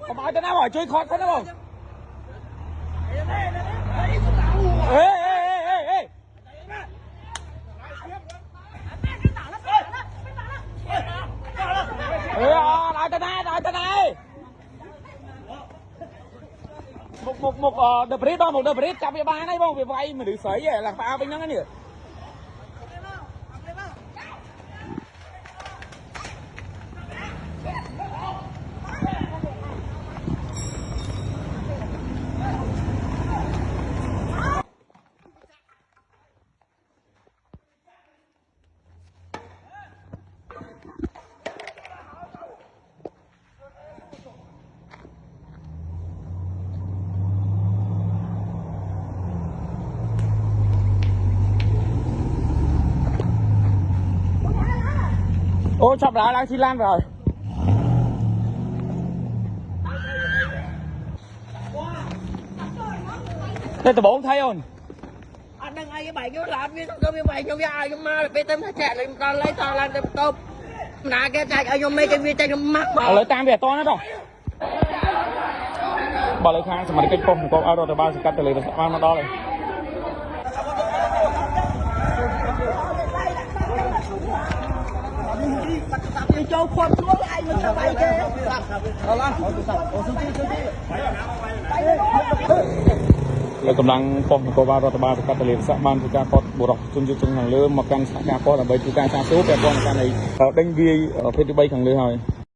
Không ai tới nào hỏi chơi khó con đâu. Ê ê ê ê ê. Ê đợi tên này. Một đợt brit đó, một đợt brit cặp với ba này bông về vay mà được sấy vậy là pha với nhá nhỉ. Ôi chọc đá đang Chi Lan rồi. Đây tụi bốn thấy không? Anh đang ai cái bài cái làm như tôi bài trong ai cái ma bị tâm chạy lại con lấy to lên tôm nà cái chạy ở trong mấy cái viên chạy trong mắt mà lấy tam về to nữa rồi. Bỏ lấy khang xong mà cái phong có áo rồi ba sẽ cắt từ lấy được bao nó đó này. Cho khoan xuống lại mình sẽ bay kia. Làกำลังป้องกันว่ารัฐบาลกัตเลียสามานคือการปลดบุรุษชนชั้นสูงทางเรือมาการสกัดป้องกันไปคือการสร้างสู้แก่ป้องกันในเด้งวีเพชรใบขังเรือหอย